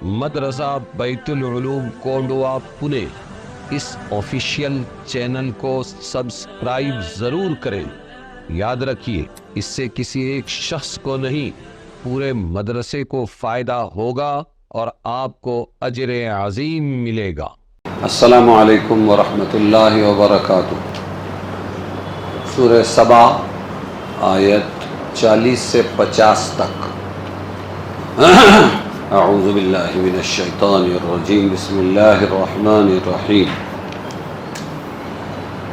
مدرسہ بیت العلوم کونڈوا پونے اس official channel کو سبسکرائب ضرور کریں۔ یاد رکھیے، اس سے کسی ایک شخص کو نہیں، پورے مدرسے کو فائدہ ہوگا اور آپ کو اجر عظیم ملے گا۔ السلام علیکم ورحمۃ اللہ وبرکاتہ۔ سورہ سبا آیت 40 سے 50 تک۔ اعوذ باللہ من الشیطان الرجیم، بسم اللہ الرحمن الرحیم۔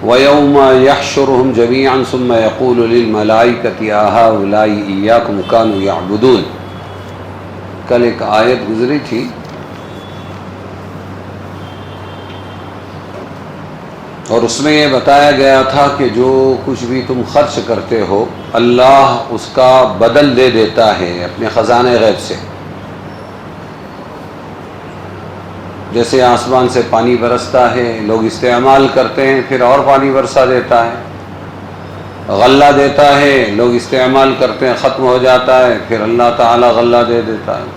وَيَوْمَ يَحْشُرُهُمْ جَمِيعًا ثُمَّ يَقُولُ لِلْمَلَائِكَةِ أَهَؤُلَاءِ إِيَّاكُمْ كَانُوا يَعْبُدُونَ۔ کل ایک آیت گزری تھی، اور اس میں یہ بتایا گیا تھا کہ جو کچھ بھی تم خرچ کرتے ہو اللہ اس کا بدل دے دیتا ہے اپنے خزانے غیب سے۔ جیسے آسمان سے پانی برستا ہے، لوگ استعمال کرتے ہیں، پھر اور پانی برسا دیتا ہے۔ غلہ دیتا ہے، لوگ استعمال کرتے ہیں، ختم ہو جاتا ہے، پھر اللہ تعالی غلہ دے دیتا ہے۔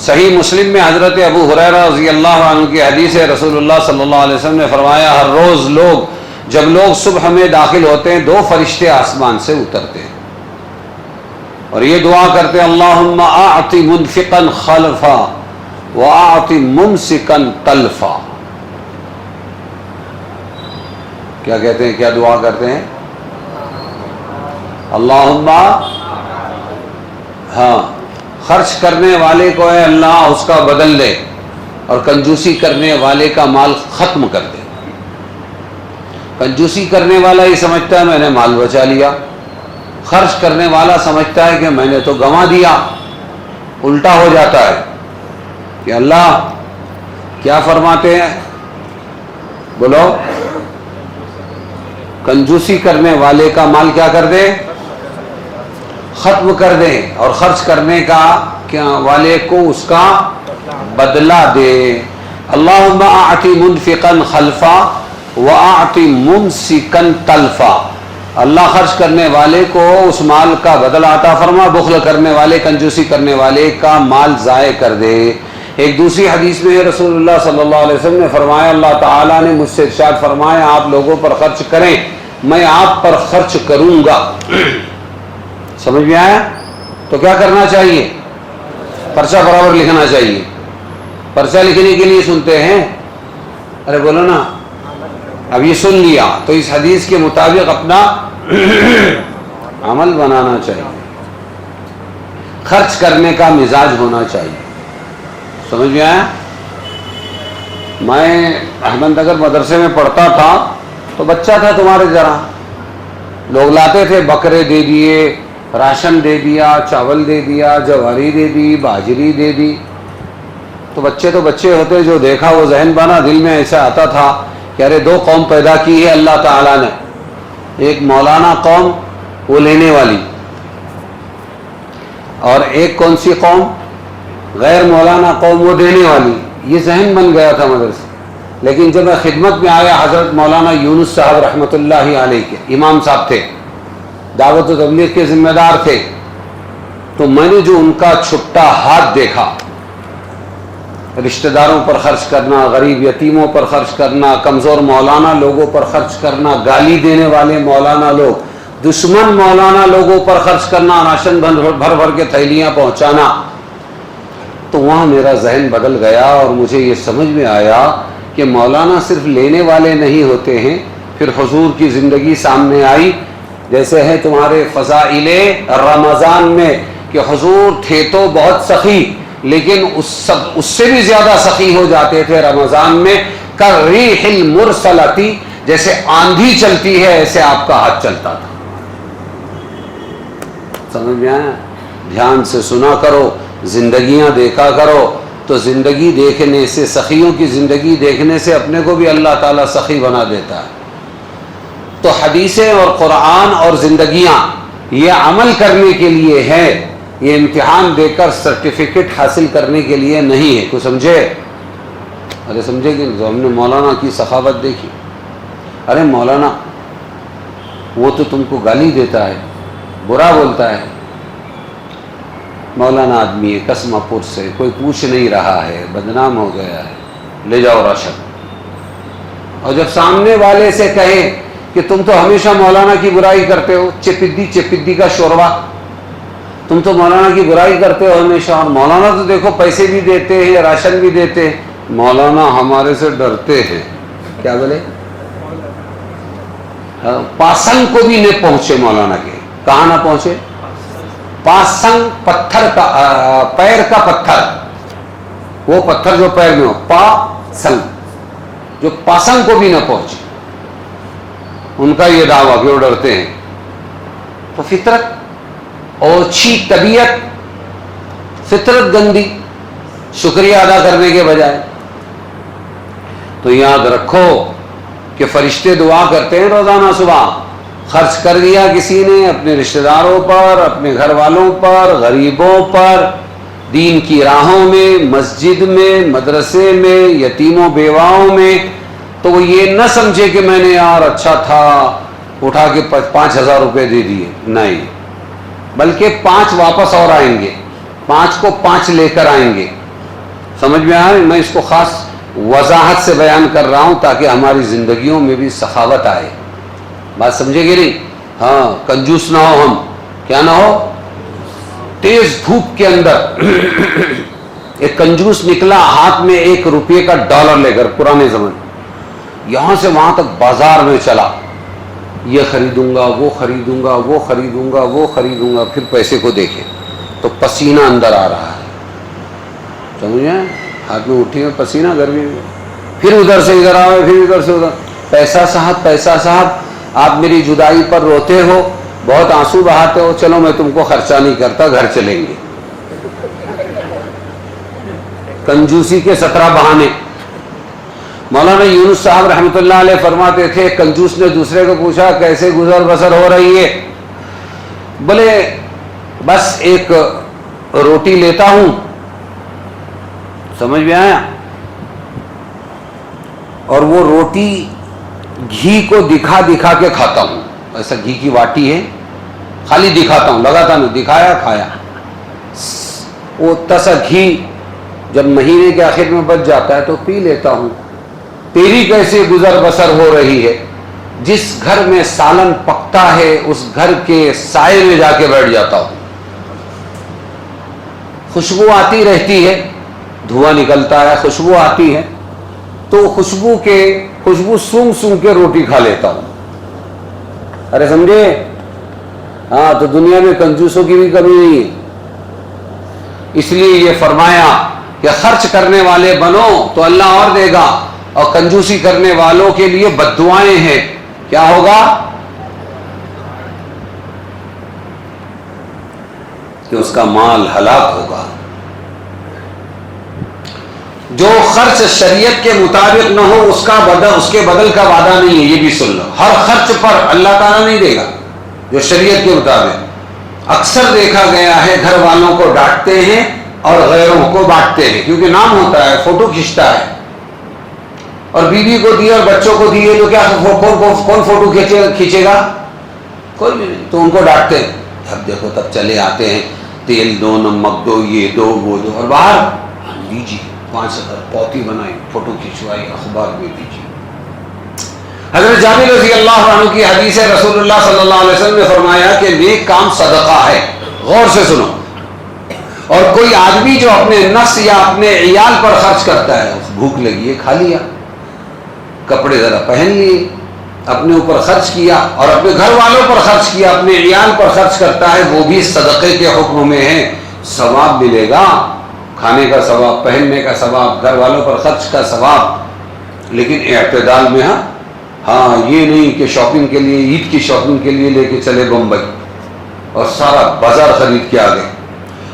صحیح مسلم میں حضرت ابو ہریرہ رضی اللہ عنہ کی حدیث ہے، رسول اللہ صلی اللہ علیہ وسلم نے فرمایا، ہر روز جب لوگ صبح میں داخل ہوتے ہیں 2 فرشتے آسمان سے اترتے ہیں اور یہ دعا کرتے ہیں، اللہم اعط منفقا خلفا واعط ممسکا تلفا۔ کیا کہتے ہیں، کیا دعا کرتے ہیں؟ اللہم، خرچ کرنے والے کو اے اللہ اس کا بدل دے، اور کنجوسی کرنے والے کا مال ختم کر دے۔ کنجوسی کرنے والا یہ سمجھتا ہے میں نے مال بچا لیا، خرچ کرنے والا سمجھتا ہے کہ میں نے تو گنوا دیا۔ الٹا ہو جاتا ہے کہ اللہ کیا فرماتے ہیں، بولو، کنجوسی کرنے والے کا مال کیا کر دے، ختم کر دیں، اور خرچ کرنے کا والے کو اس کا بدلہ دے۔ اللہم اعطی منفقا خلفا واعطی ممسکا تلفا۔ اللہ خرچ کرنے والے کو اس مال کا بدلہ عطا فرما، بخل کرنے والے، کنجوسی کرنے والے کا مال ضائع کر دے۔ ایک دوسری حدیث میں رسول اللہ صلی اللہ علیہ وسلم نے فرمایا، اللہ تعالیٰ نے مجھ سے ارشاد فرمایا، آپ لوگوں پر خرچ کریں، میں آپ پر خرچ کروں گا۔ سمجھ میں آیا؟ تو کیا کرنا چاہیے؟ پرچہ برابر لکھنا چاہیے۔ پرچہ لکھنے کے لیے سنتے ہیں، ارے بولو نا، اب یہ سن لیا تو اس حدیث کے مطابق اپنا عمل بنانا چاہیے، خرچ کرنے کا مزاج ہونا چاہیے۔ سمجھ میں آیا؟ میں احمد نگر مدرسے میں پڑھتا تھا تو بچہ تھا تمہارے ذرا، لوگ لاتے تھے، بکرے دے دیے، راشن دے دیا، چاول دے دیا، جواری دے دی، باجری دے دی، تو بچے ہوتے، جو دیکھا وہ ذہن بنا، دل میں ایسا آتا تھا کہ ارے 2 قوم پیدا کی ہے اللہ تعالیٰ نے، ایک مولانا قوم وہ لینے والی، اور ایک کون سی قوم، غیر مولانا قوم وہ دینے والی۔ یہ ذہن بن گیا تھا مدرسے۔ لیکن جب میں خدمت میں آیا، حضرت مولانا یونس صاحب رحمۃ اللہ علیہ کے امام صاحب تھے، دعوت و تبلیغ کے ذمہ دار تھے، تو میں نے جو ان کا چھٹا ہاتھ دیکھا، رشتہ داروں پر خرچ کرنا، غریب یتیموں پر خرچ کرنا، کمزور مولانا لوگوں پر خرچ کرنا، گالی دینے والے مولانا لوگ، دشمن مولانا لوگوں پر خرچ کرنا، راشن بھر بھر کے تھیلیاں پہنچانا، تو وہاں میرا ذہن بدل گیا اور مجھے یہ سمجھ میں آیا کہ مولانا صرف لینے والے نہیں ہوتے ہیں۔ پھر حضور کی زندگی سامنے آئی، جیسے ہے تمہارے فضائل رمضان میں کہ حضور تھے تو بہت سخی، لیکن اس سے بھی زیادہ سخی ہو جاتے تھے رمضان میں، کالریح المرسلۃ، جیسے آندھی چلتی ہے ایسے آپ کا ہاتھ چلتا تھا۔ سمجھ میں آیا؟ دھیان سے سنا کرو، زندگیاں دیکھا کرو، تو زندگی دیکھنے سے، سخیوں کی زندگی دیکھنے سے اپنے کو بھی اللہ تعالیٰ سخی بنا دیتا ہے۔ تو حدیثیں اور قرآن اور زندگیاں یہ عمل کرنے کے لیے ہے، یہ امتحان دے کر سرٹیفکیٹ حاصل کرنے کے لیے نہیں ہے۔ کوئی سمجھے؟ ارے سمجھے کہ ہم نے مولانا کی سخاوت دیکھی، ارے مولانا وہ تو تم کو گالی دیتا ہے، برا بولتا ہے، مولانا آدمی ہے قسمہ پور سے، کوئی پوچھ نہیں رہا ہے، بدنام ہو گیا ہے، لے جاؤ راشن۔ اور جب سامنے والے سے کہے کہ تم تو ہمیشہ مولانا کی برائی کرتے ہو، چپدی کا شوروا، تم تو مولانا کی برائی کرتے ہو ہمیشہ، اور مولانا تو دیکھو پیسے بھی دیتے ہیں، راشن بھی دیتے ہیں، مولانا ہمارے سے ڈرتے ہیں، کیا بولے؟ پاسنگ کو بھی نہ پہنچے مولانا کے، کہاں نہ پہنچے؟ پاسنگ پتھر کا، پیر کا پتھر، وہ پتھر جو پیر میں ہو، پاسنگ، جو پاسنگ کو بھی نہ پہنچے، ان کا یہ دعویٰ کہ وہ ڈرتے ہیں۔ تو فطرت، اوچھی طبیعت، فطرت گندی، شکریہ ادا کرنے کے بجائے۔ تو یاد رکھو کہ فرشتے دعا کرتے ہیں روزانہ صبح، خرچ کر دیا کسی نے اپنے رشتہ داروں پر، اپنے گھر والوں پر، غریبوں پر، دین کی راہوں میں، مسجد میں، مدرسے میں، یتیموں بیواؤں میں، تو وہ یہ نہ سمجھے کہ میں نے یار اچھا تھا اٹھا کے 5,000 روپے دے دیے، نہیں، بلکہ 5 واپس اور آئیں گے، 5 کو 5 لے کر آئیں گے۔ سمجھ میں آئے؟ میں اس کو خاص وضاحت سے بیان کر رہا ہوں تاکہ ہماری زندگیوں میں بھی سخاوت آئے۔ بات سمجھے گی نہیں؟ ہاں، کنجوس نہ ہو ہم، کیا نہ ہو؟ تیز دھوپ کے اندر ایک کنجوس نکلا ہاتھ میں 1 روپے کا ڈالر لے کر، پرانے زمانے، یہاں سے وہاں تک بازار میں چلا، یہ خریدوں گا، وہ خریدوں گا، وہ خریدوں گا، وہ خریدوں گا، پھر پیسے کو دیکھے تو پسینہ اندر آ رہا ہے، سمجھے؟ ہاتھ میں اٹھی ہے پسینہ گرمی میں، پھر ادھر سے ادھر آئے، پھر ادھر سے ادھر، پیسہ صاحب، پیسہ صاحب، آپ میری جدائی پر روتے ہو، بہت آنسو بہاتے ہو، چلو میں تم کو خرچہ نہیں کرتا، گھر چلیں گے۔ کنجوسی کے 17 بہانے۔ مولانا یونس صاحب رحمۃ اللہ علیہ فرماتے تھے، کنجوس نے دوسرے کو پوچھا کیسے گزر بسر ہو رہی ہے؟ بولے بس ایک روٹی لیتا ہوں، سمجھ میں آیا، اور وہ روٹی گھی کو دکھا دکھا کے کھاتا ہوں، ایسا گھی کی واٹی ہے، خالی دکھاتا ہوں، لگاتا نہیں، دکھایا کھایا، وہ تسا گھی جب مہینے کے آخر میں بچ جاتا ہے تو پی لیتا ہوں۔ تیری کیسے گزر بسر ہو رہی ہے؟ جس گھر میں سالن پکتا ہے اس گھر کے سائے میں جا کے بیٹھ جاتا ہوں، خوشبو آتی رہتی ہے، دھواں نکلتا ہے، خوشبو آتی ہے، تو خوشبو سونگ سونگ کے روٹی کھا لیتا ہوں۔ ارے سمجھے؟ ہاں، تو دنیا میں کنجوسوں کی بھی کمی نہیں ہے، اس لیے یہ فرمایا کہ خرچ کرنے والے بنو تو اللہ اور دے گا، اور کنجوسی کرنے والوں کے لیے بددعائیں ہیں، کیا ہوگا؟ کہ اس کا مال ہلاک ہوگا۔ جو خرچ شریعت کے مطابق نہ ہو اس کے بدل کا وعدہ نہیں ہے، یہ بھی سن لو، ہر خرچ پر اللہ تعالیٰ نہیں دے گا جو شریعت کے مطابق۔ اکثر دیکھا گیا ہے گھر والوں کو ڈانٹتے ہیں اور غیروں کو بانٹتے ہیں، کیونکہ نام ہوتا ہے، فوٹو کھینچتا ہے، اور بیوی کو دیے اور بچوں کو دیے تو کیا کون فوٹو کھینچے گا؟ کوئی بھی نہیں، تو ان کو ڈانٹتے ہیں، اب دیکھو تب چلے آتے ہیں، تیل دو، نمک دو، یہ دو، وہ دو، اور باہر لیجیے 5,000 پوتی بنائی، فوٹو کھینچوائی، اخبار میں دیجیے۔ حضرت جابر رضی اللہ عنہ کی حدیث ہے، رسول اللہ صلی اللہ علیہ وسلم نے فرمایا کہ نیک کام صدقہ ہے، غور سے سنو، اور کوئی آدمی جو اپنے نفس یا اپنے عیال پر خرچ کرتا ہے، بھوک لگی ہے کھا لیا، کپڑے ذرا پہن لیے، اپنے اوپر خرچ کیا، اور اپنے گھر والوں پر خرچ کیا، اپنے عیال پر خرچ کرتا ہے، وہ بھی صدقے کے حکم میں ہے، ثواب ملے گا، کھانے کا ثواب، پہننے کا ثواب، گھر والوں پر خرچ کا ثواب، لیکن اعتدال میں۔ ہاں، یہ نہیں کہ شاپنگ کے لیے، عید کی شاپنگ کے لیے لے کے چلے بمبئی اور سارا بازار خرید کے آ گئے۔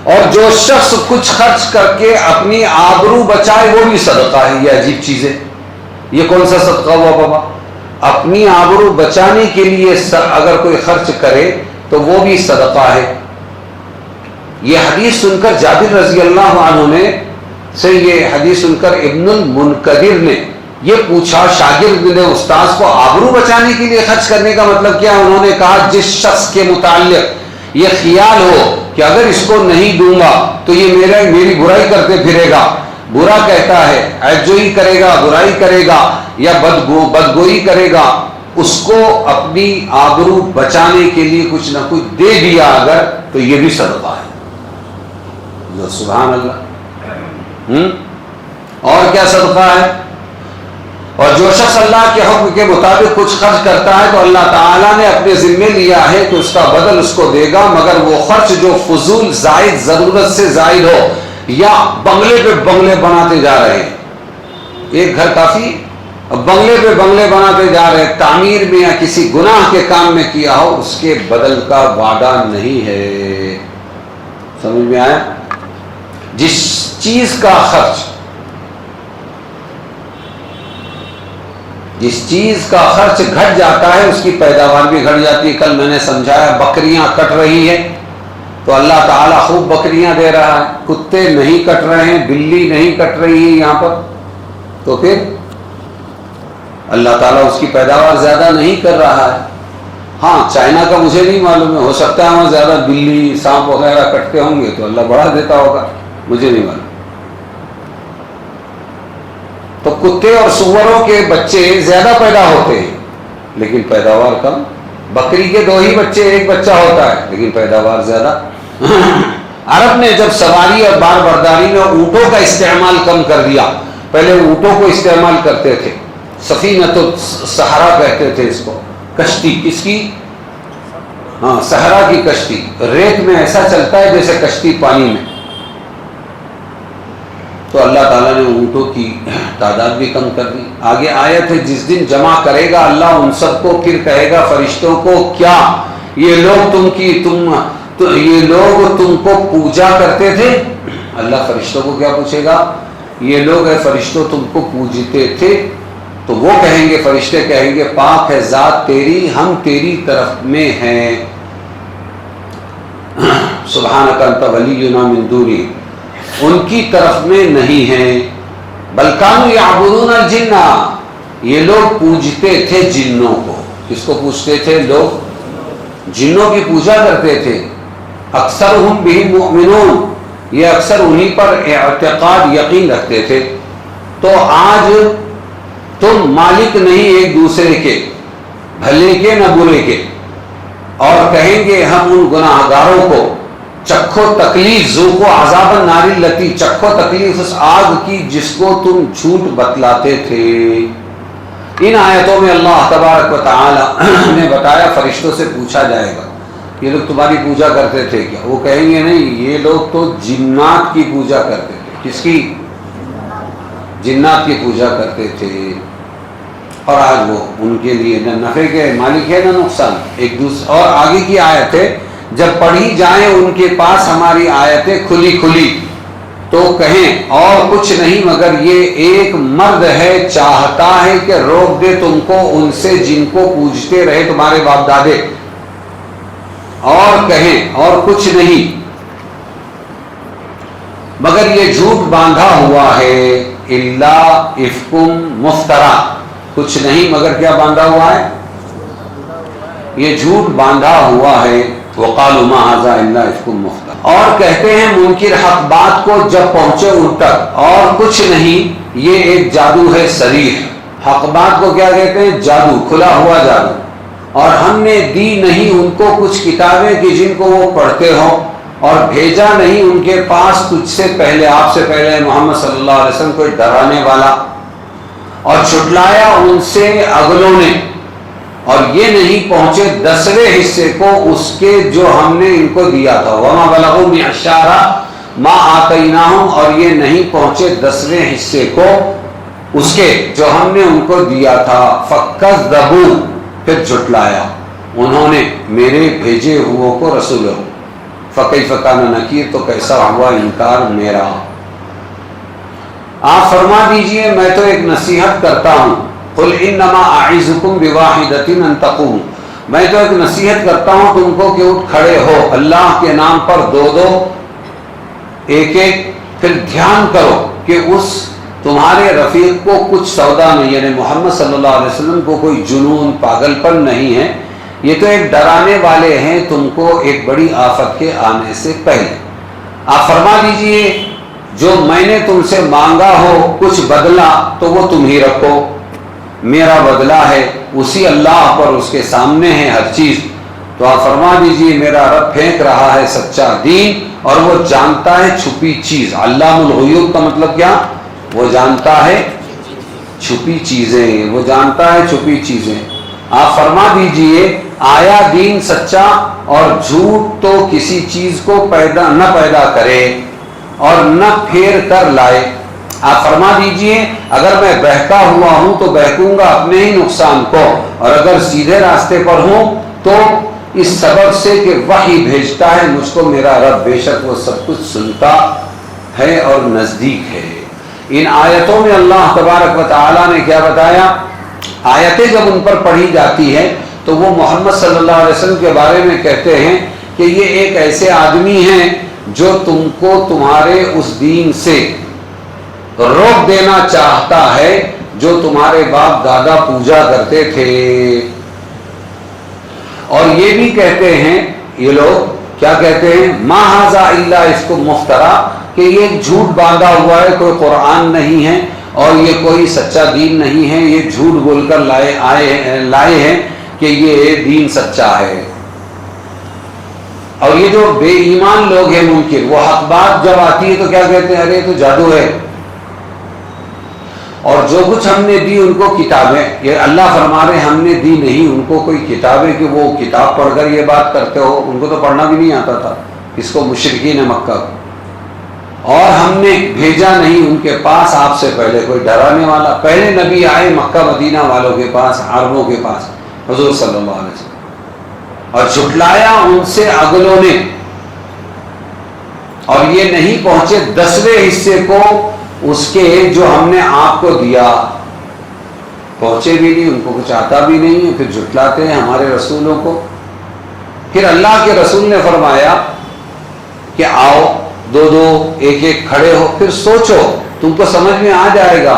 اور جو شخص کچھ خرچ کر کے اپنی آبرو بچائے وہ بھی صدقہ ہے۔ یہ عجیب چیز ہے، یہ کون سا صدقہ ہوا بابا؟ اپنی آبرو بچانے کے لیے اگر کوئی خرچ کرے تو وہ بھی صدقہ ہے۔ یہ حدیث سن کر جابر رضی اللہ عنہ نے سے یہ حدیث سن کر ابن المنکدر نے یہ پوچھا شاگرد نے استاذ کو، آبرو بچانے کے لیے خرچ کرنے کا مطلب کیا؟ انہوں نے کہا جس شخص کے متعلق یہ خیال ہو کہ اگر اس کو نہیں دوں گا تو یہ میری برائی کرتے پھرے گا، برا کہتا ہے، عیبجوئی کرے گا، برائی کرے گا یا بدگوئی کرے گا، اس کو اپنی آبرو بچانے کے لیے کچھ نہ کچھ دے دیا اگر، تو یہ بھی صدقہ ہے۔ سبحان اللہ۔ اور کیا صدقہ ہے؟ اور جو شخص اللہ کے حکم کے مطابق کچھ خرچ کرتا ہے تو اللہ تعالیٰ نے اپنے ذمے لیا ہے کہ اس کا بدل اس کو دے گا، مگر وہ خرچ جو فضول زائد، ضرورت سے زائد ہو، یا بنگلے پہ بنگلے بناتے جا رہے ہیں، ایک گھر کافی، بنگلے پہ بنگلے بناتے جا رہے ہیں، تعمیر میں یا کسی گناہ کے کام میں کیا ہو، اس کے بدل کا وعدہ نہیں ہے۔ سمجھ میں آیا؟ جس چیز کا خرچ گھٹ جاتا ہے اس کی پیداوار بھی گھٹ جاتی ہے۔ کل میں نے سمجھایا بکریاں کٹ رہی ہیں تو اللہ تعالیٰ خوب بکریاں دے رہا ہے، کتے نہیں کٹ رہے ہیں، بلی نہیں کٹ رہی ہے یہاں پر، تو پھر اللہ تعالیٰ اس کی پیداوار زیادہ نہیں کر رہا ہے۔ ہاں چائنا کا مجھے نہیں معلوم ہے، ہو سکتا ہے وہاں زیادہ بلی سانپ وغیرہ کٹتے ہوں گے تو اللہ بڑھا دیتا ہوگا، مجھے نہیں معلوم۔ تو کتے اور سوروں کے بچے زیادہ پیدا ہوتے ہیں لیکن پیداوار کم، بکری کے 2 ہی بچے، 1 بچہ ہوتا ہے لیکن پیداوار زیادہ۔ عرب نے جب سواری اور بار برداری میں اونٹوں کا استعمال کم کر دیا، پہلے اونٹوں کو استعمال کرتے تھے، سفینۃ الصحرا کہتے تھے اس کو، کشتی، کس کی؟ ہاں صحرا کی کشتی، ریت میں ایسا چلتا ہے جیسے کشتی پانی میں۔ تو اللہ تعالیٰ نے اونٹوں کی تعداد بھی کم کر دی۔ آگے آیت ہے جس دن جمع کرے گا اللہ ان سب کو، پھر کہے گا فرشتوں کو، کیا یہ لوگ تم کو پوجا کرتے تھے؟ اللہ فرشتوں کو کیا پوچھے گا؟ یہ لوگ اے فرشتوں تم کو پوجتے تھے؟ تو وہ کہیں گے، فرشتے کہیں گے پاک ہے ذات تیری، ہم تیری طرف میں ہیں، سبحانک انت ولینا من دونہم، ان کی طرف میں نہیں ہیں، بل کانوا یعبدون الجن، یہ لوگ پوجتے تھے جنوں کو۔ کس کو پوجتے تھے؟ لوگ جنوں کی پوجا کرتے تھے۔ اکثرہم بہم مؤمنون، یہ اکثر انہی پر اعتقاد یقین رکھتے تھے۔ تو آج تم مالک نہیں ایک دوسرے کے، بھلے کے نہ برے کے، اور کہیں گے ہم ان گناہ گاروں کو چکھو تکلیف، ذوقو عذاب النار التی، چکھو تکلیف اس آگ کی جس کو تم جھوٹ بتلاتے تھے۔ ان آیتوں میں اللہ تبارک و تعالی نے بتایا فرشتوں سے پوچھا جائے گا یہ لوگ تمہاری پوجا کرتے تھے کیا؟ وہ کہیں گے نہیں، یہ لوگ تو جنات کی پوجا کرتے تھے۔ کس کی؟ جنات کی پوجا کرتے تھے، اور آج وہ ان کے لیے نہ نفع کے مالک ہے نہ نقصان، ایک دوسرے۔ اور آگے کی آیت ہے جب پڑھی جائیں ان کے پاس ہماری آیتیں کھلی کھلی تو کہیں اور کچھ نہیں مگر یہ ایک مرد ہے چاہتا ہے کہ روک دے تم کو ان سے جن کو پوجتے رہے تمہارے باپ دادے، اور کہیں اور کچھ نہیں مگر یہ جھوٹ باندھا ہوا ہے، الا افکم مفترا، کچھ نہیں مگر کیا باندھا ہوا ہے؟ یہ جھوٹ باندھا ہوا ہے۔ وقالوا ما هذا الا افک مفترا، اور کہتے ہیں منکر حق بات کو جب پہنچے ان تک، اور کچھ نہیں یہ ایک جادو ہے صریح۔ حق بات کو کیا کہتے ہیں؟ جادو، کھلا ہوا جادو۔ اور ہم نے دی نہیں ان کو کچھ کتابیں کہ جن کو وہ پڑھتے ہوں، اور بھیجا نہیں ان کے پاس تجھ سے پہلے، آپ سے پہلے محمد صلی اللہ علیہ وسلم کوئی ڈرانے والا، اور چھٹلایا ان سے اگلوں نے، اور یہ نہیں پہنچے 10ویں حصے کو اس کے جو ہم نے ان کو دیا تھا، وما بلغوا معشار ما آتیناہم، اور یہ نہیں پہنچے 10ویں حصے کو اس کے جو ہم نے ان کو دیا تھا، فکذبوا، پھر جھٹلایا انہوں نے میرے بھیجے ہوئے کو، رسولوں، فکیف کان نکیر، تو کیسا ہوا انکار میرا۔ آپ فرما دیجئے میں تو ایک نصیحت کرتا ہوں، قل انما اعظکم بواحدۃ ان تقوموا، میں تو ایک نصیحت کرتا ہوں تم کو کہ اٹھ کھڑے ہو اللہ کے نام پر، دو دو، ایک ایک، پھر دھیان کرو کہ اس تمہارے رفیق کو کچھ سودا نہیں، یعنی محمد صلی اللہ علیہ وسلم کو کوئی جنون، پاگل پن نہیں ہے، یہ تو ایک ڈرانے والے ہیں تم کو ایک بڑی آفت کے آنے سے پہلے۔ آپ فرما دیجئے جو میں نے تم سے مانگا ہو کچھ بدلہ تو وہ تم ہی رکھو، میرا بدلہ ہے اسی اللہ پر، اس کے سامنے ہے ہر چیز۔ تو آپ فرما دیجئے میرا رب پھینک رہا ہے سچا دین اور وہ جانتا ہے چھپی چیز۔ علام الغیوب کا مطلب کیا؟ وہ جانتا ہے چھپی چیزیں، وہ جانتا ہے چھپی چیزیں۔ آپ فرما دیجئے آیا دین سچا اور جھوٹ تو کسی چیز کو نہ پیدا کرے اور نہ پھیر کر لائے۔ آپ فرما دیجئے اگر میں بہکا ہوا ہوں تو بہکوں گا اپنے ہی نقصان کو، اور اگر سیدھے راستے پر ہوں تو اس سبب سے کہ وحی بھیجتا ہے مجھ کو میرا رب، بے شک وہ سب کچھ سنتا ہے اور نزدیک ہے۔ ان آیتوں میں اللہ تبارک و تعالیٰ نے کیا بتایا؟ آیتیں جب ان پر پڑھی جاتی ہے تو وہ محمد صلی اللہ علیہ وسلم کے بارے میں کہتے ہیں کہ یہ ایک ایسے آدمی ہیں جو تم کو تمہارے اس دین سے روک دینا چاہتا ہے جو تمہارے باپ دادا پوجا کرتے تھے۔ اور یہ بھی کہتے ہیں یہ لوگ، کیا کہتے ہیں؟ ما ھذا الا افک مفترا، کہ یہ جھوٹ باندھا ہوا ہے، کوئی قرآن نہیں ہے اور یہ کوئی سچا دین نہیں ہے، یہ جھوٹ بول کر لائے ہیں کہ یہ دین سچا ہے۔ اور یہ جو بے ایمان لوگ ہیں منکر، وہ حق بات جب آتی ہے تو کیا کہتے ہیں؟ ارے تو جادو ہے۔ اور جو کچھ ہم نے دی ان کو کتابیں، یہ اللہ فرما رہے ہم نے دی نہیں ان کو کوئی کتابیں کہ وہ کتاب پڑھ کر یہ بات کرتے ہو، ان کو تو پڑھنا بھی نہیں آتا تھا، اس کو مشرکین مکہ کو۔ اور ہم نے بھیجا نہیں ان کے پاس آپ سے پہلے کوئی ڈرانے والا۔ پہلے نبی آئے مکہ مدینہ والوں کے پاس، عربوں کے پاس، حضور صلی اللہ علیہ وسلم، اور جھٹلایا ان سے اگلوں نے، اور یہ نہیں پہنچے 10ویں حصے کو اس کے جو ہم نے آپ کو دیا، پہنچے بھی نہیں، ان کو کچھ آتا بھی نہیں ہے، پھر جھٹلاتے ہیں ہمارے رسولوں کو۔ پھر اللہ کے رسول نے فرمایا کہ آؤ دو دو ایک ایک کھڑے ہو، پھر سوچو، تم کو سمجھ میں آ جائے گا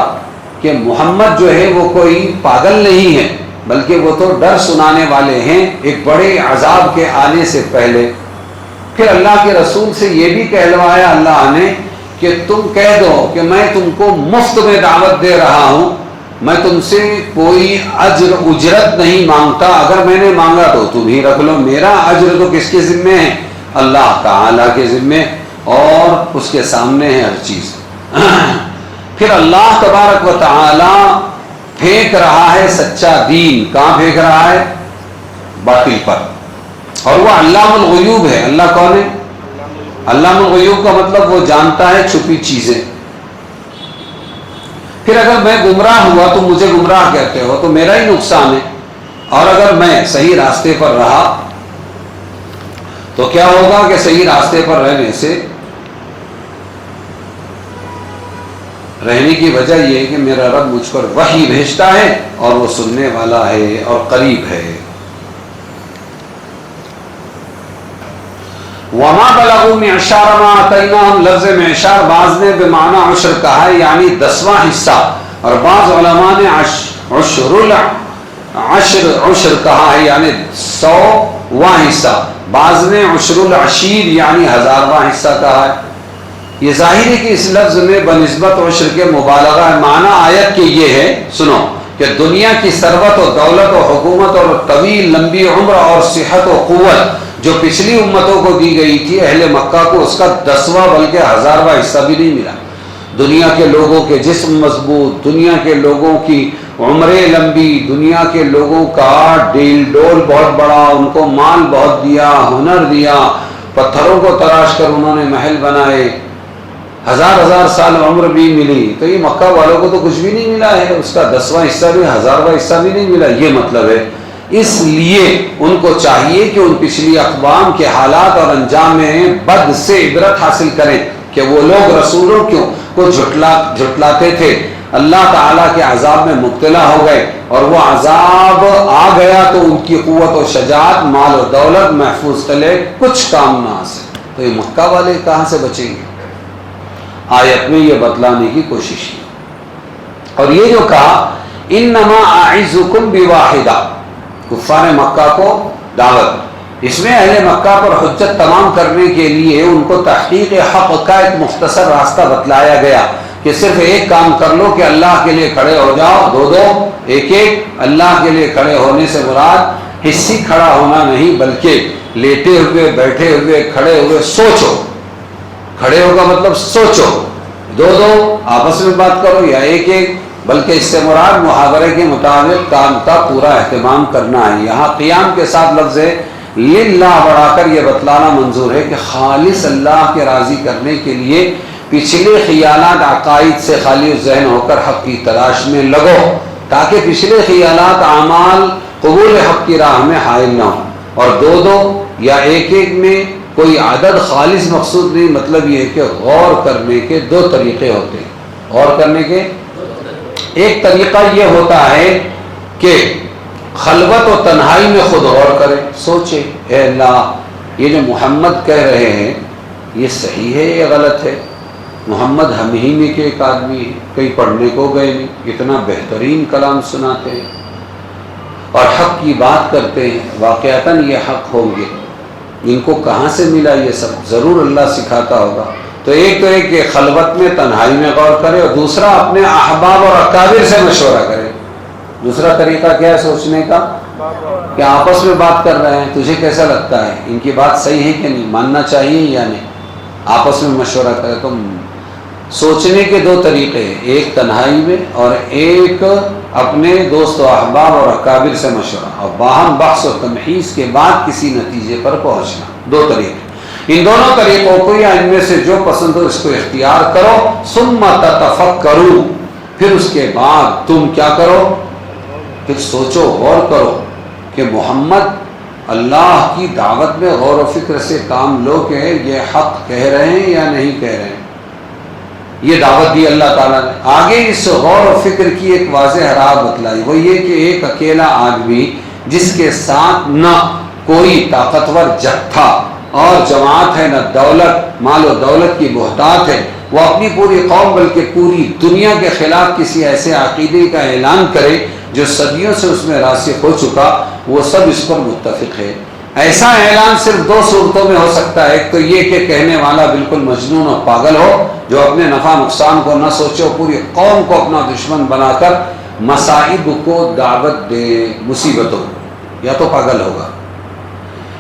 کہ محمد جو ہے وہ کوئی پاگل نہیں ہے، بلکہ وہ تو ڈر سنانے والے ہیں ایک بڑے عذاب کے آنے سے پہلے۔ پھر اللہ کے رسول سے یہ بھی کہلوایا اللہ نے کہ تم کہہ دو کہ میں تم کو مفت میں دعوت دے رہا ہوں، میں تم سے کوئی اجر اجرت نہیں مانگتا، اگر میں نے مانگا تو تم ہی رکھ لو، میرا اجر تو کس کے ذمے ہے؟ اللہ تعالیٰ کے ذمے، اور اس کے سامنے ہے ہر چیز۔ پھر اللہ تبارک و تعالیٰ پھینک رہا ہے سچا دین، کہاں پھینک رہا ہے؟ باطل پر، اور وہ علام الغیوب ہے۔ اللہ کون ہے؟ علام الغیوب کا مطلب وہ جانتا ہے چھپی چیزیں۔ پھر اگر میں گمراہ ہوا تو مجھے گمراہ کہتے ہو تو میرا ہی نقصان ہے، اور اگر میں صحیح راستے پر رہا تو کیا ہوگا کہ صحیح راستے پر رہنے کی وجہ یہ ہے کہ میرا رب مجھ پر وحی بھیجتا ہے اور وہ سننے والا ہے اور قریب ہے۔ وما بلغوا معشار ما آتیناہم، لفظ معشار بعض نے بمعنی عشر کہا ہے یعنی 10واں حصہ، اور بعض علماء نے عشر کہا ہے یعنی 100واں حصہ، بعض نے عشر العشیر یعنی 1000واں حصہ کہا ہے۔ یہ ظاہر ہے کہ اس لفظ میں بنسبت عشر کے مبالغہ ہے۔ معنی آیت کے یہ ہے، سنو، کہ دنیا کی ثروت و دولت و حکومت اور طویل لمبی عمر اور صحت و قوت جو پچھلی امتوں کو دی گئی تھی اہل مکہ کو، اس کا 10واں بلکہ 1000واں حصہ بھی نہیں ملا۔ دنیا کے لوگوں کے جسم مضبوط، دنیا کے لوگوں کی عمریں لمبی، دنیا کے لوگوں کا ڈیل ڈول بہت بڑا، ان کو مال بہت دیا، ہنر دیا، پتھروں کو تراش کر انہوں نے محل بنائے، 1000 سال عمر بھی ملی، تو یہ مکہ والوں کو تو کچھ بھی نہیں ملا ہے، اس کا 10واں حصہ بھی 1000واں حصہ بھی نہیں ملا، یہ مطلب ہے۔ اس لیے ان کو چاہیے کہ ان پچھلی اقوام کے حالات اور انجام بد سے عبرت حاصل کریں کہ وہ لوگ رسولوں کو جھٹلاتے تھے، اللہ تعالیٰ کے عذاب میں مبتلا ہو گئے، اور وہ عذاب آ گیا تو ان کی قوت و شجاعت، مال و دولت محفوظ چلے، کچھ کام نہ حاصل، تو یہ مکہ والے کہاں سے بچیں گے؟ آیت میں یہ بتلانے کی کوشش کی۔ اور یہ جو کہا انما اعظکم بواحدہ، کفار مکہ کو دعوت، اس میں اہل مکہ پر حجت تمام کرنے کے لیے ان کو تحقیق حق کا ایک مختصر راستہ بتلایا گیا کہ صرف ایک کام کر لو کہ اللہ کے لیے کھڑے ہو جاؤ، دو دو ایک ایک۔ اللہ کے لیے کھڑے ہونے سے مراد حصی کھڑا ہونا نہیں، بلکہ لیٹے ہوئے، بیٹھے ہوئے، کھڑے ہوئے سوچو۔ کھڑے ہوگا مطلب سوچو، دو دو آپس میں بات کرو یا ایک ایک، بلکہ اس سے مراد محاورے کے مطابق کام کا پورا اہتمام کرنا ہے۔ یہاں قیام کے ساتھ لفظ للہ بڑھا کر یہ بتلانا منظور ہے کہ خالص اللہ کے راضی کرنے کے لیے پچھلے خیالات عقائد سے خالی ذہن ہو کر حق کی تلاش میں لگو، تاکہ پچھلے خیالات اعمال قبول حق کی راہ میں حائل نہ ہوں۔ اور دو دو یا ایک ایک میں کوئی عدد خالص مقصود نہیں، مطلب یہ ہے کہ غور کرنے کے دو طریقے ہوتے ہیں۔ غور کرنے کے ایک طریقہ یہ ہوتا ہے کہ خلوت و تنہائی میں خود غور کرے، سوچے اے اللہ یہ جو محمد کہہ رہے ہیں یہ صحیح ہے یا غلط ہے؟ محمد ہم ہی میں کے ایک آدمی ہے، کہیں پڑھنے کو گئے نہیں، اتنا بہترین کلام سناتے ہیں اور حق کی بات کرتے ہیں، واقعتاً یہ حق ہوں گے، ان کو کہاں سے ملا یہ سب؟ ضرور اللہ سکھاتا ہوگا۔ تو ایک کہ خلوت میں تنہائی میں غور کرے، اور دوسرا اپنے احباب اور اکابر سے مشورہ کرے۔ دوسرا طریقہ کیا ہے سوچنے کا؟ کہ آپس میں بات کر رہے ہیں، تجھے کیسا لگتا ہے ان کی بات صحیح ہے کہ نہیں، ماننا چاہیے یا نہیں؟ آپس میں مشورہ کرے۔ تو سوچنے کے دو طریقے ہیں، ایک تنہائی میں اور ایک اپنے دوست و احباب اور اکابر سے مشورہ، اور باہم بحث و تمحیص کے بعد کسی نتیجے پر پہنچنا۔ دو طریقے، ان دونوں طریقوں کو یا ان میں سے جو پسند ہو اس کو اختیار کرو۔ ثم تتفکروا، پھر اس کے بعد تم کیا کرو؟ پھر سوچو، غور کرو کہ محمد اللہ کی دعوت میں غور و فکر سے کام لو کہ یہ حق کہہ رہے ہیں یا نہیں کہہ رہے ہیں۔ یہ دعوت دی اللہ تعالیٰ نے۔ آگے اس غور و فکر کی ایک واضح راہ بتلائی، وہ یہ کہ ایک اکیلا آدمی جس کے ساتھ نہ کوئی طاقتور جتھا اور جماعت ہے، نہ دولت، مال و دولت کی محتاط ہے، وہ اپنی پوری قوم بلکہ پوری دنیا کے خلاف کسی ایسے عقیدے کا اعلان کرے جو صدیوں سے اس میں راسخ ہو چکا، وہ سب اس پر متفق ہے۔ ایسا اعلان صرف دو صورتوں میں ہو سکتا ہے، ایک تو یہ کہ کہنے والا بالکل مجنون اور پاگل ہو جو اپنے نفع نقصان کو نہ سوچے اور پوری قوم کو اپنا دشمن بنا کر مصائب کو دعوت دے، مصیبتوں، یا تو پاگل ہوگا۔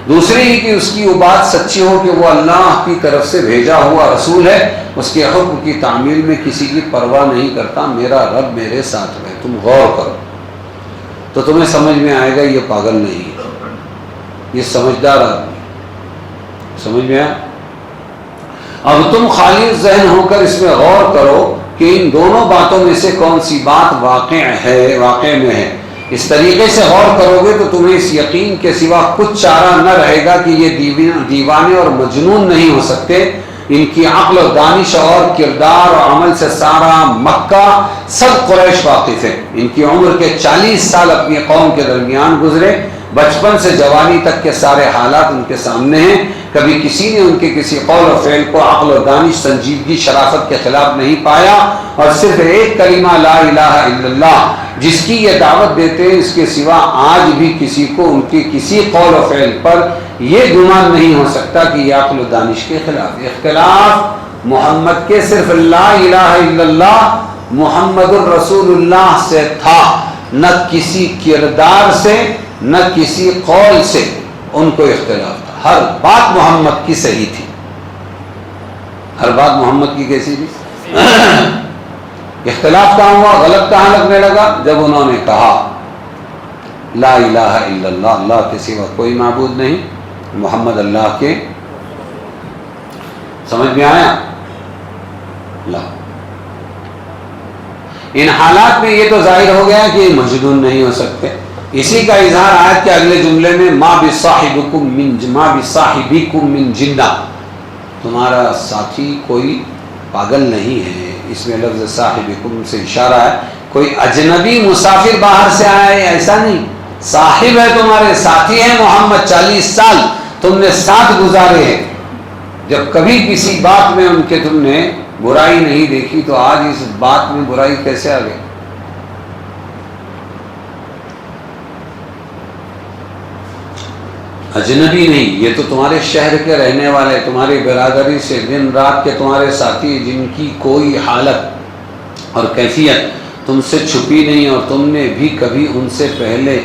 دوسری ہی کہ اس کی وہ بات سچی ہو کہ وہ اللہ کی طرف سے بھیجا ہوا رسول ہے، اس کے حکم کی تعمیل میں کسی کی پرواہ نہیں کرتا، میرا رب میرے ساتھ ہے۔ تم غور کرو تو تمہیں سمجھ میں آئے گا یہ پاگل نہیں ہے، یہ سمجھدار آدمی۔ سمجھ میں آیا؟ اب تم خالی ذہن ہو کر اس میں غور کرو کہ ان دونوں باتوں میں سے کون سی بات واقع میں ہے۔ اس طریقے سے غور کرو گے تو تمہیں اس یقین کے سوا کچھ چارہ نہ رہے گا کہ یہ دیوانے اور مجنون نہیں ہو سکتے۔ ان کی عقل و دانش اور کردار اور عمل سے سارا مکہ سب قریش واقف ہے۔ ان کی عمر کے 40 سال اپنی قوم کے درمیان گزرے، بچپن سے جوانی تک کے سارے حالات ان کے سامنے ہیں، کبھی کسی نے ان کے کسی قول و فعل کو عقل و دانش، سنجیدگی، شرافت کے خلاف نہیں پایا، اور صرف ایک کلمہ لا الہ الا اللہ جس کی یہ دعوت دیتے ہیں، اس کے سوا آج بھی کسی کو ان کے کسی قول و فعل پر یہ گمان نہیں ہو سکتا کہ یہ عقل و دانش کے خلاف۔ اختلاف محمد کے صرف لا الہ الا اللہ محمد الرسول اللہ سے تھا، نہ کسی کردار سے نہ کسی قول سے ان کو اختلاف تھا۔ ہر بات محمد کی صحیح تھی، ہر بات محمد کی کیسی تھی؟ اختلاف کہاں ہوا، غلط کہاں لگنے لگا؟ جب انہوں نے کہا لا الہ الا اللہ، اللہ کے سوا کوئی معبود نہیں، محمد اللہ کے۔ سمجھ میں آیا؟ لا، ان حالات میں یہ تو ظاہر ہو گیا کہ یہ مجنون نہیں ہو سکتے۔ اسی کا اظہار آیت کے اگلے جملے میں ما بصاحبکم من جنہ، تمہارا ساتھی کوئی پاگل نہیں ہے۔ اس میں لفظ صاحبکم سے اشارہ ہے، کوئی اجنبی مسافر باہر سے آیا ہے ایسا نہیں، صاحب ہے، تمہارے ساتھی ہیں محمد، 40 سال تم نے ساتھ گزارے ہیں۔ جب کبھی کسی بات میں ان کے تم نے برائی نہیں دیکھی تو آج اس بات میں برائی کیسے آ گئی؟ اجنبی نہیں، یہ تو تمہارے شہر کے رہنے والے، تمہاری برادری سے دن رات کے تمہارے ساتھی، جن کی کوئی حالت اور کیفیت تم سے چھپی نہیں، اور تم نے بھی کبھی ان سے پہلے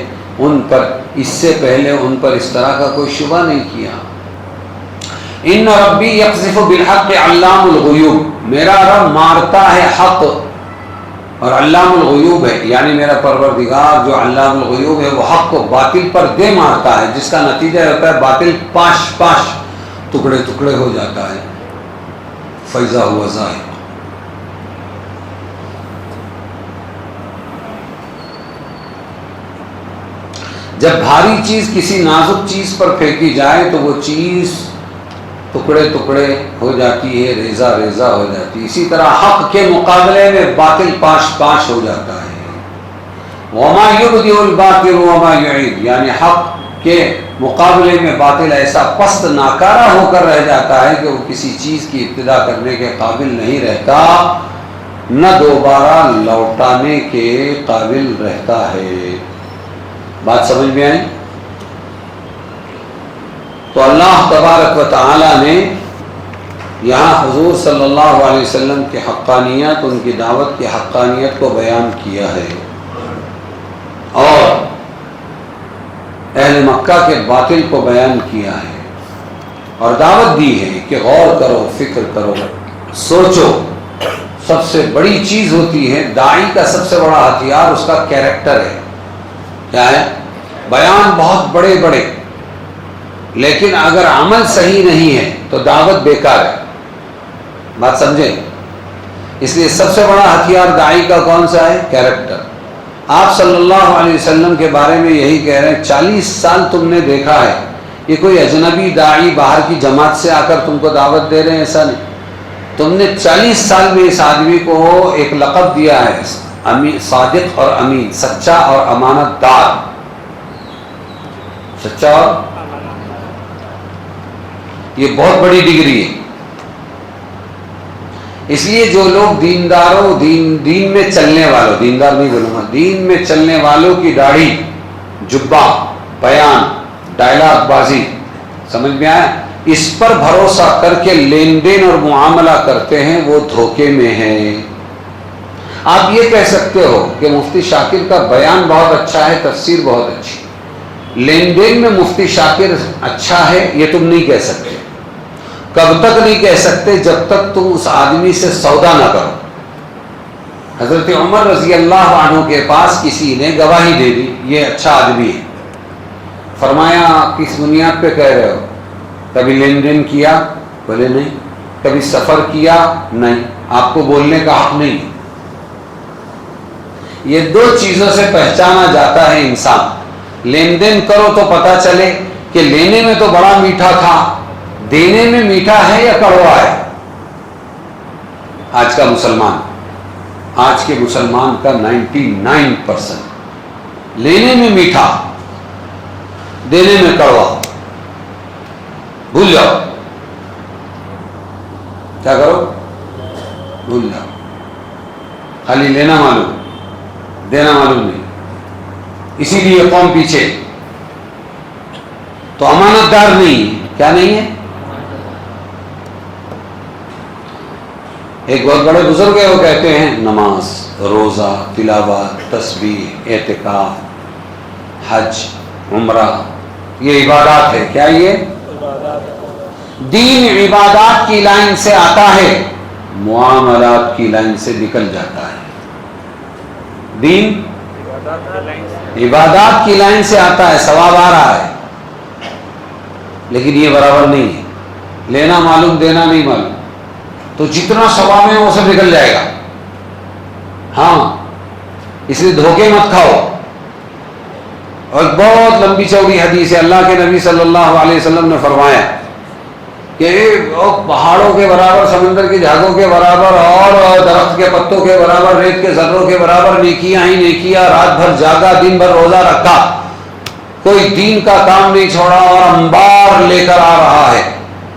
اس سے پہلے ان پر اس طرح کا کوئی شبہ نہیں کیا۔ ان ربی یقذف بالحق علام الغیوب، میرا رب مارتا ہے حق اور علام الغیوب ہے، یعنی میرا پروردگار جو علام الغیوب ہے وہ حق کو باطل پر دے مارتا ہے، جس کا نتیجہ ہوتا ہے باطل پاش پاش ٹکڑے ٹکڑے ہو جاتا ہے۔ فیضا ہوا ظاہر، جب بھاری چیز کسی نازک چیز پر پھینکی جائے تو وہ چیز ٹکڑے ٹکڑے ہو جاتی ہے، ریزہ ریزہ ہو جاتی ہے، اسی طرح حق کے مقابلے میں باطل پاش پاش ہو جاتا ہے۔ وما یبدئ الباطل وما یعید، یعنی حق کے مقابلے میں باطل ایسا پست ناکارہ ہو کر رہ جاتا ہے کہ وہ کسی چیز کی ابتدا کرنے کے قابل نہیں رہتا، نہ دوبارہ لوٹانے کے قابل رہتا ہے۔ بات سمجھ میں آئی؟ تو اللہ تبارک و تعالی نے یہاں حضور صلی اللہ علیہ وسلم کی حقانیت، ان کی دعوت کی حقانیت کو بیان کیا ہے، اور اہل مکہ کے باطل کو بیان کیا ہے، اور دعوت دی ہے کہ غور کرو، فکر کرو، سوچو۔ سب سے بڑی چیز ہوتی ہے، داعی کا سب سے بڑا ہتھیار اس کا کیریکٹر ہے۔ کیا ہے؟ بیان بہت بڑے بڑے، لیکن اگر عمل صحیح نہیں ہے تو دعوت بیکار ہے۔ بات سمجھیں؟ اس لیے سب سے بڑا ہتھیار داعی کا کون سا ہے؟ کیریکٹر۔ آپ صلی اللہ علیہ وسلم کے بارے میں یہی کہہ رہے ہیں، 40 سال تم نے دیکھا ہے، یہ کوئی اجنبی داعی باہر کی جماعت سے آ کر تم کو دعوت دے رہے ہیں، ایسا نہیں۔ تم نے 40 سال میں اس آدمی کو ایک لقب دیا ہے، صادق اور امین، سچا اور امانت دار۔ سچا اور یہ بہت بڑی ڈگری ہے۔ اس لیے جو لوگ دینداروں، دین میں چلنے والوں، دیندار نہیں بولوں گا، دین میں چلنے والوں کی داڑھی، جبہ، بیان، ڈائلاگ بازی، سمجھ میں آیا، اس پر بھروسہ کر کے لین دین اور معاملہ کرتے ہیں، وہ دھوکے میں ہیں۔ آپ یہ کہہ سکتے ہو کہ مفتی شاکر کا بیان بہت اچھا ہے، تفسیر بہت اچھی، لین دین میں مفتی شاکر اچھا ہے یہ تم نہیں کہہ سکتے۔ کب تک نہیں کہہ سکتے؟ جب تک تم اس آدمی سے سودا نہ کرو۔ حضرت عمر رضی اللہ عنہ کے پاس کسی نے گواہی دے دی، یہ اچھا آدمی ہے۔ فرمایا کس بنیاد پہ کہہ رہے ہو؟ کبھی لین دین کیا؟ بولے نہیں۔ کبھی سفر کیا؟ نہیں۔ آپ کو بولنے کا حق نہیں۔ یہ دو چیزوں سے پہچانا جاتا ہے انسان۔ لین دین کرو تو پتہ چلے کہ لینے میں تو بڑا میٹھا تھا، دینے میں میٹھا ہے یا کڑوا ہے۔ آج کا مسلمان، آج کے مسلمان کا 99% لینے میں میٹھا، دینے میں کڑوا۔ بھول جاؤ، کیا کرو؟ بھول جاؤ۔ خالی لینا معلوم، دینا معلوم نہیں، اسی لیے قوم پیچھے۔ تو امانت دار نہیں، کیا نہیں ہے؟ ایک بہت بڑے بزرگ ہیں، وہ کہتے ہیں نماز، روزہ، تلاوت، تسبیح، اعتکاف، حج، عمرہ، یہ عبادات ہے۔ کیا یہ دین عبادات کی لائن سے آتا ہے، معاملات کی لائن سے نکل جاتا ہے۔ دین عبادات کی لائن سے آتا ہے، ثواب آ رہا ہے، لیکن یہ برابر نہیں ہے۔ لینا معلوم، دینا نہیں معلوم، تو جتنا ثواب ہے وہ سب نکل جائے گا۔ ہاں، اس لیے دھوکے مت کھاؤ۔ اور بہت لمبی چوڑی حدیث ہے، اللہ کے نبی صلی اللہ علیہ وسلم نے فرمایا کہ پہاڑوں کے برابر، سمندر کی جھاگوں کے برابر، اور درخت کے پتوں کے برابر، ریت کے ذروں کے برابر نیکیاں ہی نیکیاں، رات بھر جاگا، دن بھر روزہ رکھا، کوئی دین کا کام نہیں چھوڑا، اور انبار لے کر آ رہا ہے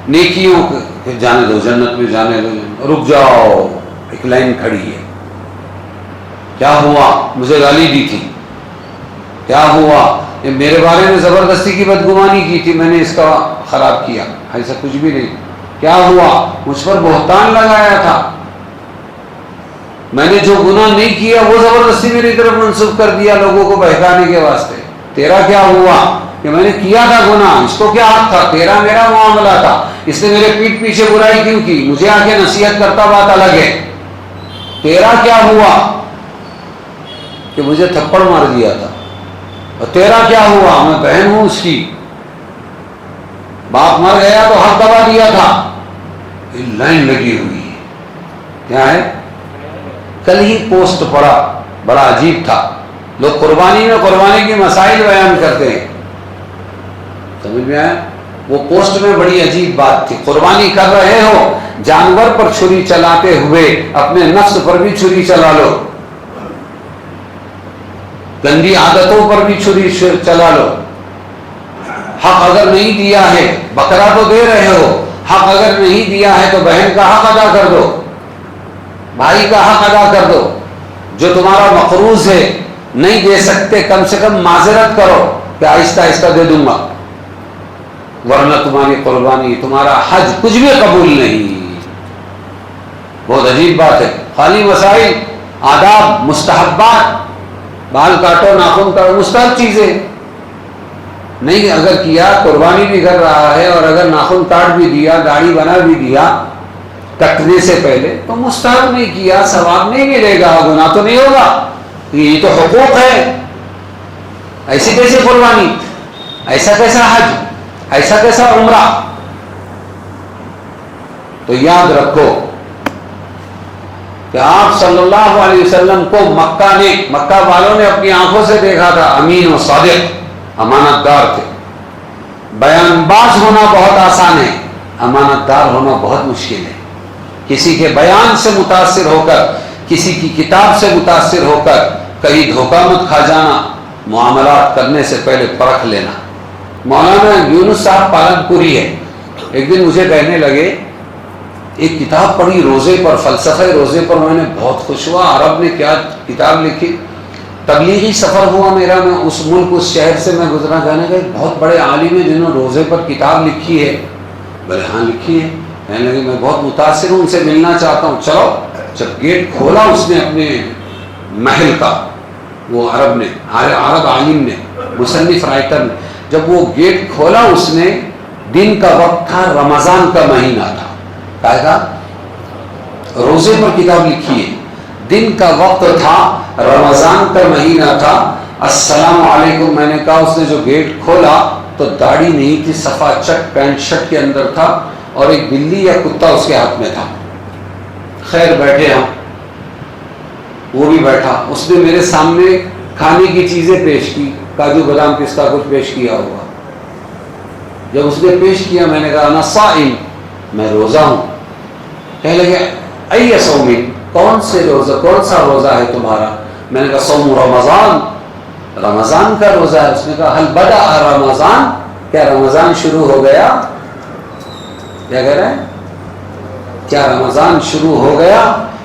نیکیوں کو، جانے دو جنت میں، جانے دو، رک جاؤ، ایک لائن کھڑی ہے۔ کیا ہوا؟ مجھے گالی دی تھی، کیا ہوا؟ یہ میرے بارے میں زبردستی کی بدگمانی کی تھی، میں نے اس کا خراب کیا، ایسا کچھ بھی نہیں. کیا ہوا؟ مجھ پر بہتان لگایا تھا، میں نے جو گناہ نہیں کیا وہ زبردستی میری طرف منسوخ کر دیا لوگوں کو بہکانے کے واسطے. تیرا کیا ہوا کہ میں نے کیا تھا گناہ، اس کو کیا حق تھا؟ تیرا میرا معاملہ تھا، اس نے میرے پیٹھ پیچھے برائی کیوں کی؟ مجھے آ کے نصیحت کرتا بات الگ ہے. تیرا کیا ہوا کہ مجھے تھپڑ مار دیا تھا؟ اور تیرا کیا ہوا؟ میں بہن ہوں اس کی، باپ مر گیا تو حق دبا دیا تھا. لائن لگی ہوئی ہے. کیا ہے؟ کل ہی پوسٹ پڑا، بڑا عجیب تھا. لوگ قربانی میں قربانی کے مسائل بیان کرتے ہیں، سمجھ میں آیا؟ وہ پوسٹ میں بڑی عجیب بات تھی. قربانی کر رہے ہو، جانور پر چھری چلاتے ہوئے اپنے نفس پر بھی چھری چلا لو، گندی عادتوں پر بھی چھری چلا لو. حق اگر نہیں دیا ہے، بکرا تو دے رہے ہو، حق اگر نہیں دیا ہے تو بہن کا حق ادا کر دو، بھائی کا حق ادا کر دو. جو تمہارا مقروض ہے نہیں دے سکتے، کم سے کم معذرت کرو کہ آہستہ آہستہ دے دوں گا، ورنہ تمہاری قربانی، تمہارا حج کچھ بھی قبول نہیں. بہت عجیب بات ہے. خالی مسائل، آداب، مستحبات، بال کاٹو، ناخن کاٹو، مستحب چیزیں نہیں. اگر کیا، قربانی بھی کر رہا ہے اور اگر ناخن کاٹ بھی دیا، داڑھی بنا بھی دیا کٹنے سے پہلے، تو مستحب نہیں کیا، ثواب نہیں ملے گا، گناہ تو نہیں ہوگا. یہ تو حقوق ہے. ایسی کیسے قربانی، ایسا کیسا حج، ایسا کیسا عمرہ؟ تو یاد رکھو کہ آپ صلی اللہ علیہ وسلم کو مکہ والوں نے اپنی آنکھوں سے دیکھا تھا. امین و صادق، امانت دار تھے. بیان باز ہونا بہت آسان ہے، امانت دار ہونا بہت مشکل ہے. کسی کے بیان سے متاثر ہو کر، کسی کی کتاب سے متاثر ہو کر کہیں دھوکہ مت کھا جانا. معاملات کرنے سے پہلے پرکھ لینا. مولانا یونس صاحب پالن پوری ہے، ایک دن مجھے کہنے لگے ایک کتاب پڑھی روزے پر، فلسفہ روزے پر، میں نے بہت خوش ہوا. عرب نے کیا کتاب لکھی. تبلیغی سفر ہوا میرا، میں اس ملک اس شہر سے میں گزرا. جانے کا بہت بڑے عالم ہیں جنہوں نے روزے پر کتاب لکھی ہے. بولے ہاں لکھی ہے. کہنے لگے میں بہت متاثر ہوں، ان سے ملنا چاہتا ہوں. چلو. جب گیٹ کھولا اس نے اپنے محل کا، وہ عرب عالم نے، مصنف رائٹر نے، جب وہ گیٹ کھولا اس نے، دن کا وقت تھا، رمضان کا مہینہ تھا. کہا تھا روزے پر کتاب لکھی ہے، دن کا وقت تھا، رمضان کا مہینہ تھا. السلام علیکم میں نے کہا. اس نے جو گیٹ کھولا تو داڑھی نہیں تھی، صفا چٹ پینٹ شرٹ کے اندر تھا اور ایک بلی یا کتا اس کے ہاتھ میں تھا. خیر بیٹھے ہم، وہ بھی بیٹھا. اس نے میرے سامنے کھانے کی چیزیں پیش کی، کاجو بادام پستہ کچھ پیش کیا ہوا. جب اس نے پیش کیا میں نے کہا انا صائم، میں روزہ ہوں. کہنے لگے ای صوم، کون سے روزہ، کون سا روزہ ہے تمہارا؟ میں نے کہا صوم رمضان، رمضان کا روزہ ہے. اس نے کہا حل بدأ رمضان، کیا رمضان شروع ہو گیا؟ کیا کہہ رہے ہیں؟ کیا رمضان شروع ہو گیا؟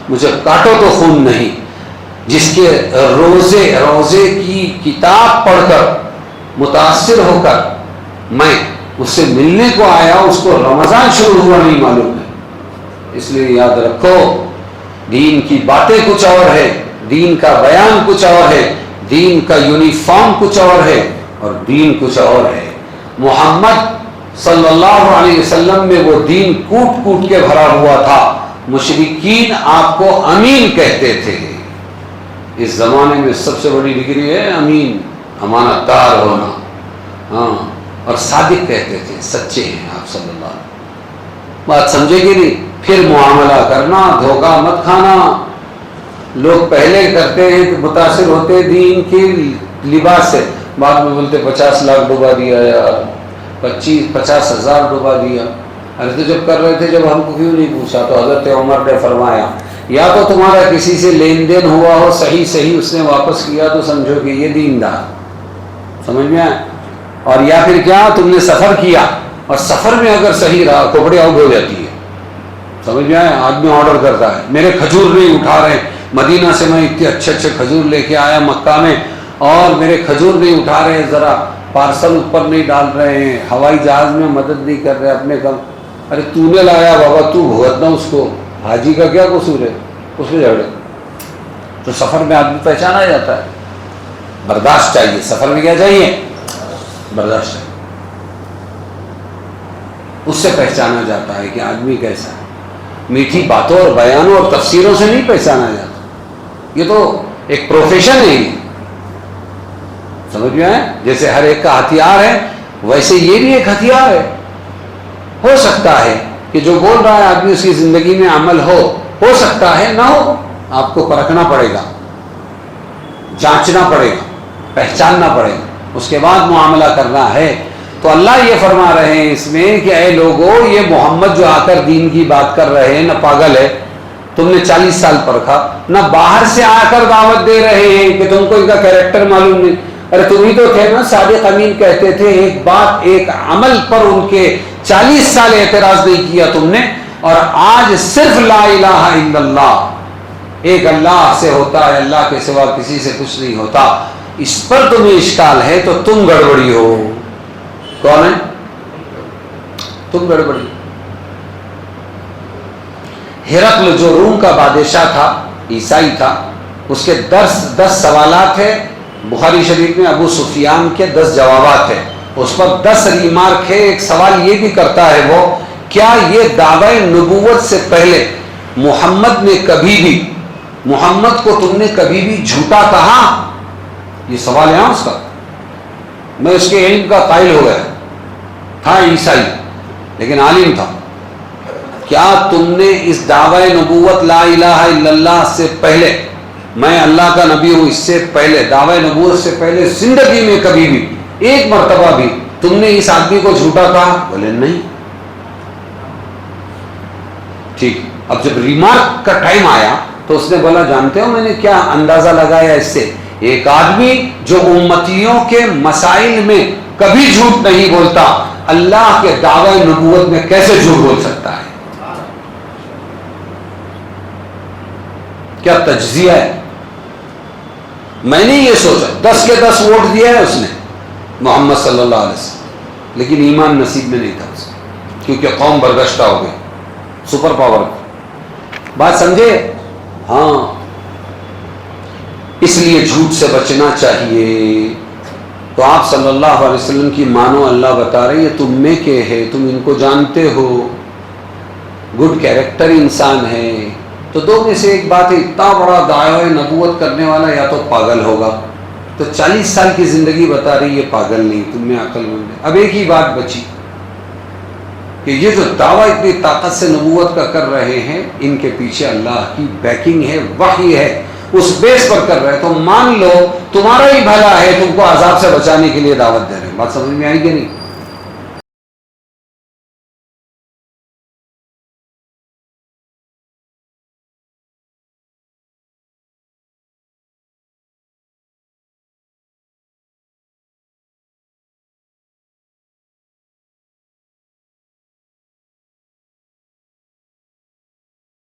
مجھے کاٹو تو خون نہیں. جس کے روزے کی کتاب پڑھ کر متاثر ہو کر میں اس سے ملنے کو آیا، اس کو رمضان شروع ہوا نہیں معلوم ہے. اس لیے یاد رکھو، دین کی باتیں کچھ اور ہے، دین کا بیان کچھ اور ہے، دین کا یونیفارم کچھ اور ہے، اور دین کچھ اور ہے. محمد صلی اللہ علیہ وسلم میں وہ دین کوٹ کوٹ کے بھرا ہوا تھا. مشرکین آپ کو امین کہتے تھے. اس زمانے میں سب سے بڑی ڈگری ہے امین، امانت دار ہونا. ہاں، اور صادق کہتے تھے، سچے ہیں آپ صلی اللہ علیہ وسلم. بات سمجھے گی نہیں؟ پھر معاملہ کرنا، دھوکہ مت کھانا. لوگ پہلے کرتے ہیں کہ متاثر ہوتے دین کے لباس سے، بعد میں بولتے 50 لاکھ ڈوبا دیا یار، 50,000 ڈوبا دیا. ارے تو جب کر رہے تھے، جب ہم کو کیوں نہیں پوچھا؟ تو حضرت عمر نے فرمایا یا تو تمہارا کسی سے لین دین ہوا ہو صحیح اس نے واپس کیا تو سمجھو کہ یہ دیندار. سمجھ میں آئے؟ اور یا پھر کیا، تم نے سفر کیا اور سفر میں اگر صحیح رہا، کھوپڑی آؤٹ ہو جاتی ہے. سمجھ میں آئے؟ آدمی آرڈر کرتا ہے میرے کھجور نہیں اٹھا رہے، مدینہ سے میں اتنے اچھے کھجور لے کے آیا مکہ میں، اور میرے کھجور نہیں اٹھا رہے، ذرا پارسل اوپر نہیں ڈال رہے ہیں، ہوائی جہاز میں مدد نہیں کر رہے اپنے کم. ارے تو نے لایا بابا، تو بھگتنا اس کو، حاجی کا کیا قصور ہے اس میں جھگڑے. تو سفر میں آدمی پہچانا جاتا ہے. برداشت چاہیے سفر میں، کیا چاہیے؟ برداشت چاہیے. اس سے پہچانا جاتا ہے کہ آدمی کیسا ہے. میٹھی باتوں اور بیانوں اور تفسیروں سے نہیں پہچانا جاتا. یہ تو ایک پروفیشن ہے. سمجھ میں آئے؟ جیسے ہر ایک کا ہتھیار ہے ویسے یہ بھی ایک ہتھیار ہے. ہو سکتا ہے کہ جو بول رہا ہے آدمی اس کی زندگی میں عمل ہو سکتا ہے نہ ہو. آپ کو پرکھنا پڑے گا، جانچنا پڑے گا، پہچاننا پڑے گا، اس کے بعد معاملہ کرنا ہے. تو اللہ یہ فرما رہے ہیں اس میں کہ اے لوگوں، یہ محمد جو آ کر دین کی بات کر رہے ہیں نہ پاگل ہے، تم نے 40 سال پرکھا، نہ باہر سے آ کر دعوت دے رہے ہیں کہ تم کو ان کا کیریکٹر معلوم نہیں. ارے تم ہی تو تھے نا صادق امین کہتے تھے، ایک بات ایک عمل پر ان کے 40 سال اعتراض نہیں کیا تم نے، اور آج صرف لا الہ الا اللہ، ایک اللہ سے ہوتا ہے، اللہ کے سوا کسی سے کچھ نہیں ہوتا، اس پر تمہیں اشکال ہے تو تم گڑبڑی ہو. کون ہے؟ تم گڑبڑی. ہرقل جو روم کا بادشاہ تھا، عیسائی تھا، اس کے 10 سوالات ہیں بخاری شریف میں. ابو سفیان کے 10 جوابات ہیں، اس پر 10 ریمارک ہے. ایک سوال یہ بھی کرتا ہے وہ، کیا یہ دعوی نبوت سے پہلے محمد نے کبھی بھی، محمد کو تم نے کبھی بھی جھوٹا کہا؟ یہ سوال ہے اس کا. میں اس کے علم کا قائل ہو گیا. تھا عیسائی لیکن عالم تھا. کیا تم نے اس دعوی نبوت لا الہ الا اللہ سے پہلے، میں اللہ کا نبی ہوں، اس سے پہلے دعوی نبوت سے پہلے زندگی میں کبھی بھی ایک مرتبہ بھی تم نے اس آدمی کو جھوٹا کہا؟ بولے نہیں. ٹھیک. اب جب ریمارک کا ٹائم آیا تو اس نے بولا جانتے ہو میں نے کیا اندازہ لگایا اس سے؟ ایک آدمی جو امتیوں کے مسائل میں کبھی جھوٹ نہیں بولتا، اللہ کے دعوی نبوت میں کیسے جھوٹ بول سکتا ہے؟ کیا تجزیہ ہے. میں نے یہ سوچا 10 کے 10 ووٹ دیا ہے اس نے محمد صلی اللہ علیہ وسلم، لیکن ایمان نصیب میں نہیں تھا اس کو، کیونکہ قوم برگشتہ ہو گئی. سپر پاور بات سمجھے؟ ہاں. اس لیے جھوٹ سے بچنا چاہیے. تو آپ صلی اللہ علیہ وسلم کی مانو. اللہ بتا رہے یہ تم میں کے ہے، تم ان کو جانتے ہو، گڈ کیریکٹر انسان ہے. تو دو میں سے ایک بات ہے، اتنا بڑا دعوی نبوت کرنے والا یا تو پاگل ہوگا. تو 40 سال کی زندگی بتا رہی یہ پاگل نہیں، تم میں عقل مند ہے. اب ایک ہی بات بچی کہ یہ جو دعویٰ اتنی طاقت سے نبوت کا کر رہے ہیں، ان کے پیچھے اللہ کی بیکنگ ہے، وحی ہے، اس بیس پر کر رہے ہیں. تو مان لو تمہارا ہی بھلا ہے، تم کو عذاب سے بچانے کے لیے دعوت دے رہے ہیں. بات سمجھ میں آئی کہ نہیں؟